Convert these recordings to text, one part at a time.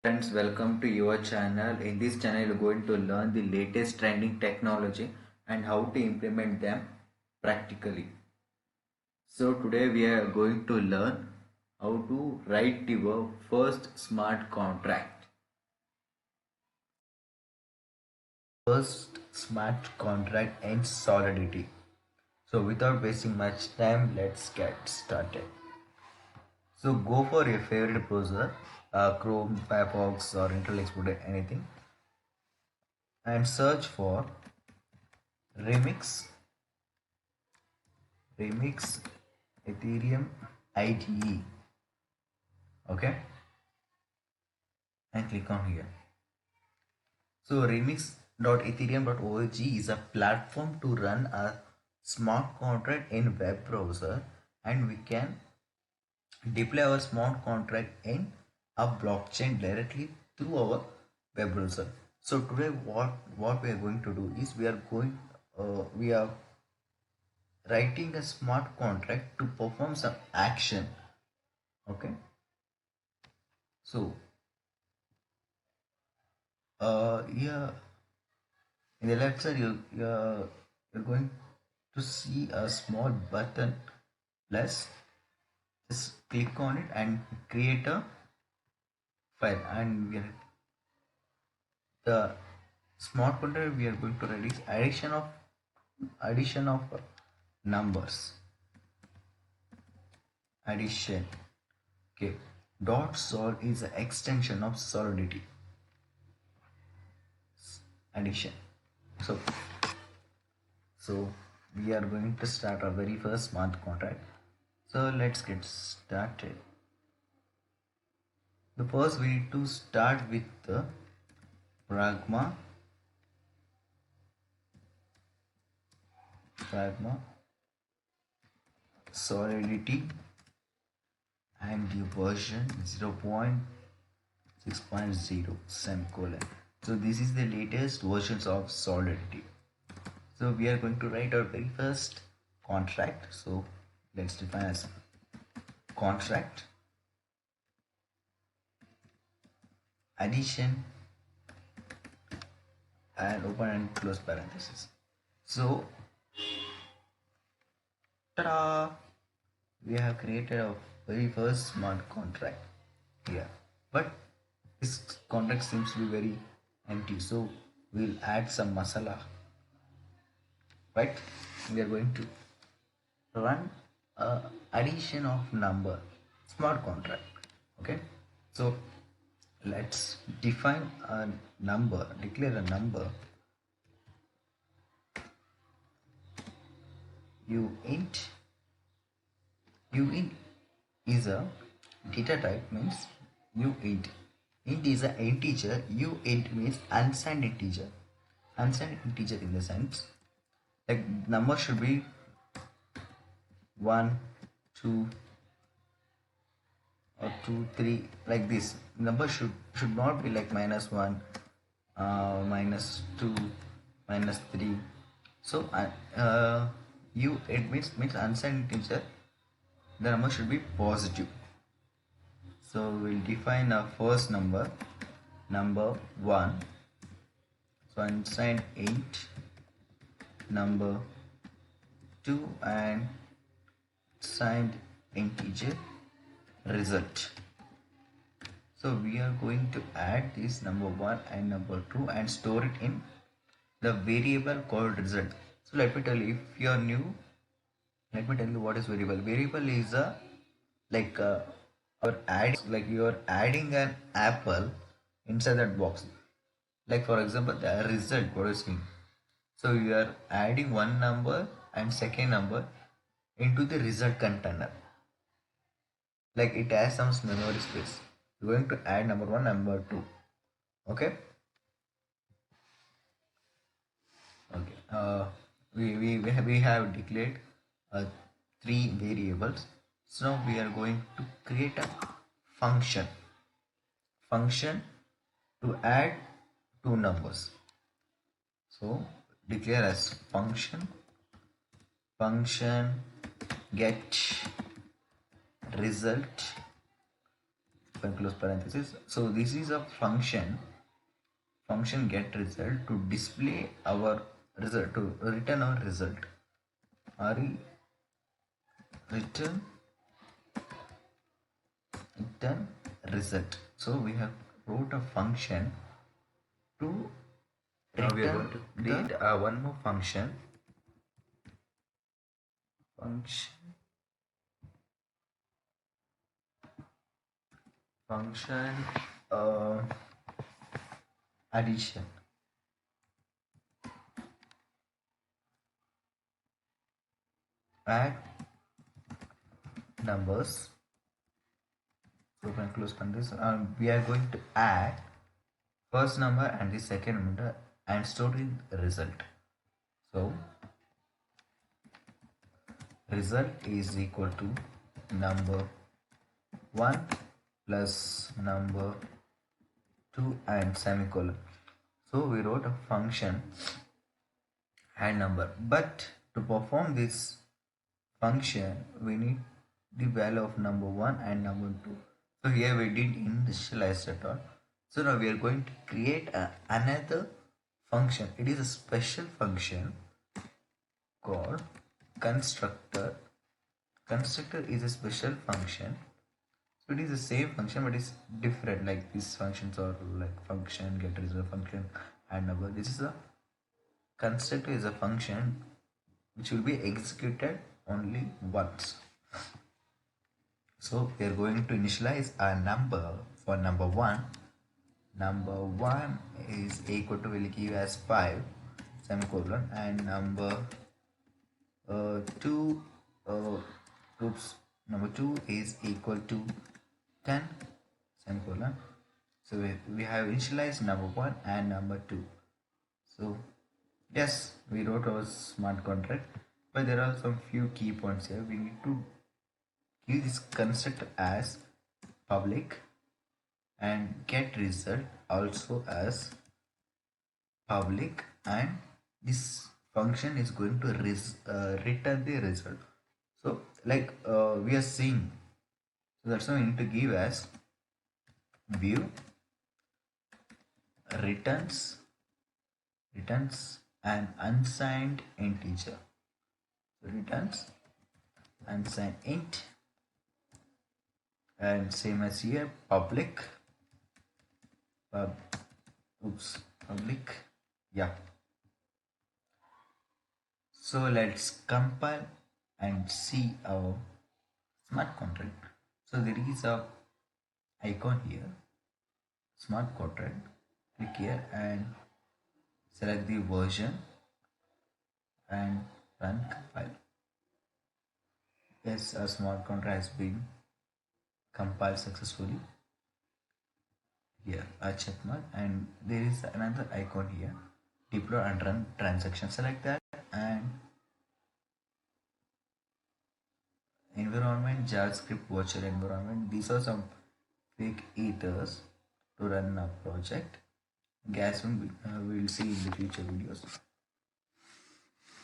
Friends, welcome to your channel. In this channel, you're going to learn the latest trending technology and how to implement them practically. So today we are going to learn how to write your first smart contract. First smart contract and solidity. So without wasting much time, let's get started. So go for your favorite browser, Chrome, Firefox or Internet Explorer, anything, and search for Remix Remix Ethereum IDE. Okay, and click on here. So remix.ethereum.org is a platform to run a smart contract in web browser, and we can deploy our smart contract in a blockchain directly through our web browser. So today what we are going to do is we are writing a smart contract to perform some action. Okay, so yeah, in the left side you're going to see a small button plus. Just click on it and create a file, and the smart contract we are going to write is addition of numbers. Addition. Okay, dot sol is an extension of solidity. Addition. So we are going to start our very first smart contract. So let's get started. The first we need to start with the pragma solidity and the version 0.6.0 semicolon. So this is the latest versions of solidity. So we are going to write our very first contract. So let's define as contract addition and open and close parenthesis. So ta-da! We have created our very first smart contract here, but this contract seems to be very empty, so we'll add some masala. Right, we are going to run a addition of number smart contract. Okay, so let's define a number, declare a number uint. Uint is a data type, means uint. Int is an integer. Uint means unsigned integer. Unsigned integer in the sense like number should be 1, 2 or 2, 3, like this. Number should not be like -1, -2, -3. So it means unsigned integer. The number should be positive. So we'll define our first number 1. So unsigned int number 2 and signed integer result. So we are going to add this number 1 and number 2 and store it in the variable called result. So let me tell you, if you are new, let me tell you what is variable. Variable is a like you are adding an apple inside that box. Like for example, the result, what is mean? So you are adding one number and second number into the result container. Like it has some memory space. You're going to add number 1, number 2. Okay. Okay. We have declared 3 variables. So now we are going to create a function to add 2 numbers. So declare as function get result define close parenthesis. So this is a function get result to display our result, to return our result. Return result. So we have wrote a function to now we are going to create one more function uh, addition. Add numbers. So open close parenthesis. We are going to add first number and the second number and store in result. So result is equal to number 1 plus number 2 and semicolon. So we wrote a function add number, but to perform this function we need the value of number 1 and number 2. So here we did initialize at all. So now we are going to create another function. It is a special function called constructor. Constructor is a special function. So it is the same function but it's different, like these functions are like function get result, function add number. This is a constructor is a function which will be executed only once. So we are going to initialize a number for number 1. Number 1 is equal to, will give as 5 semicolon, and number 2 number 2 is equal to 10 semicolon. So we have initialized number 1 and number 2. So yes, we wrote our smart contract, but there are some few key points here. We need to give this constructor as public and get result also as public, and this function is going to return the result. So like we are seeing, so that's why we need to give as view returns an unsigned integer. So returns unsigned int, and same as here public public, yeah. So let's compile and see our smart contract. So there is a icon here, smart contract. Click here and select the version and run compile. Yes, a smart contract has been compiled successfully. Here a check mark, and there is another icon here, deploy and run transaction. Select that, and environment JavaScript virtual environment. These are some fake ethers to run a project. Gas one we'll see in the future videos.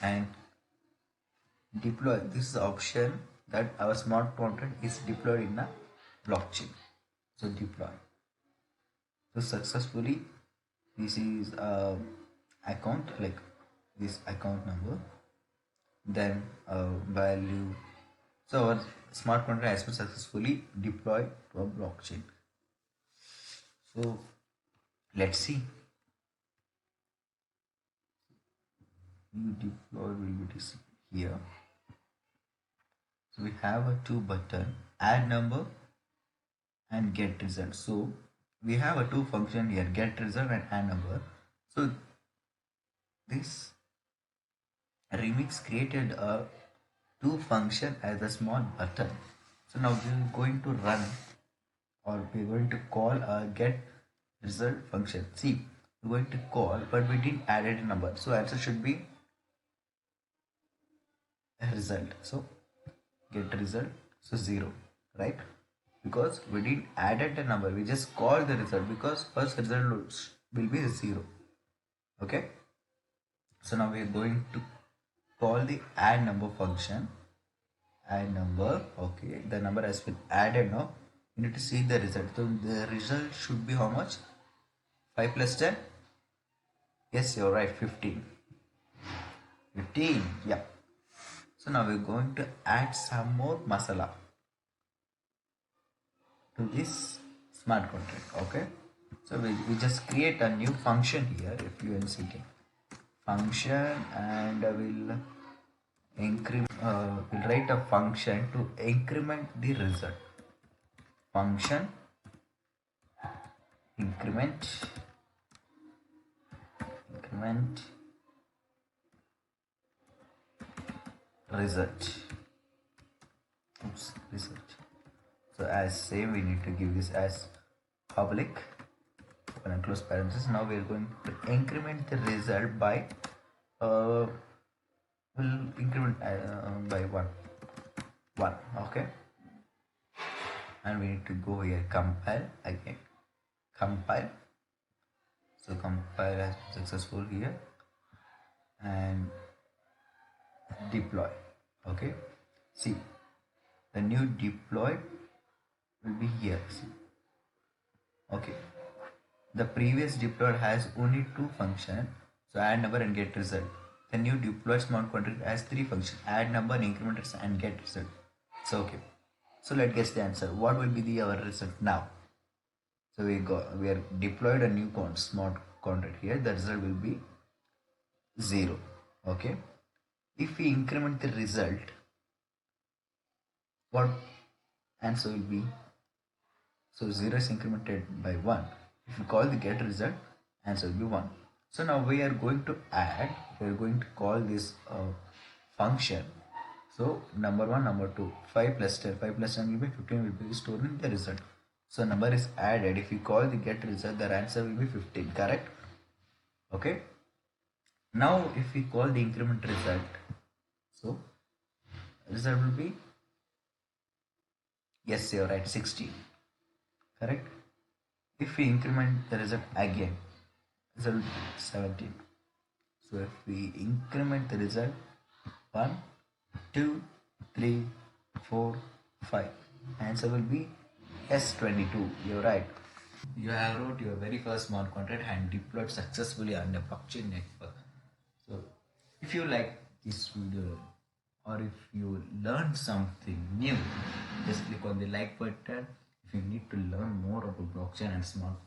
And deploy, this is the option that our smart contract is deployed in a blockchain. So deploy. So successfully, this is account, like this account number, then value. So our smart contract has been successfully deployed to a blockchain. So let's see. New deploy will be here. So we have a two button, add number and get result. So we have a two function here, get result and add number. So this remix created a two function as a small button. So now we're going to run, or we're going to call a get result function. See, we're going to call, but we didn't add a number. So answer should be a result. So get result, so 0, right? Because we didn't added a number, we just called the result, because first result will be 0. Okay, so now we are going to call the add number function. Add number, okay, the number has been added. Now You need to see the result. So the result should be how much? 5 plus 10? Yes, you're right, 15. 15, yeah. So now we're going to add some more masala to this smart contract. Okay, so we just create a new function here, if you NCT function, and we'll write a function to increment the result. Function increment result. Oops, result. So as same, we need to give this as public, open and close parenthesis. Now we are going to increment the result by we'll increment by 1. Okay, and we need to go here, compile again, compile. So compile has been successful here, and deploy. Okay, see, the new deploy will be here. See. Okay, the previous deploy has only 2 functions, so add number and get result. The new deployed smart contract has 3 functions, add number, increment result, and get result. So okay, so let's guess the answer. What will be our result now? So we are deployed a new smart contract here. The result will be 0. Okay, if we increment the result, what answer will be? So 0 is incremented by 1. If you call the get result, answer will be 1. So now we are going to add, we are going to call this function. So number 1, number 2, 5 plus 10, 5 plus 10 will be 15, will be stored in the result. So number is added. If you call the get result, the answer will be 15, correct? Okay. Now if we call the increment result, so result will be, yes, you're right, 16, correct? If we increment the result again, result will be 17. So if we increment the result 1, 2, 3, 4, 5, answer will be S22. You're right. You have wrote your very first smart contract and deployed successfully on the blockchain network. So if you like this video or if you learned something new, just click on the like button. If you need to learn more about blockchain and smart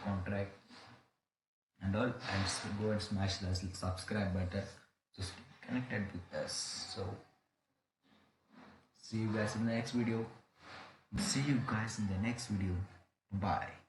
contract and all, and go and smash the subscribe button. Just stay connected with us. So see you guys in the next video. Bye.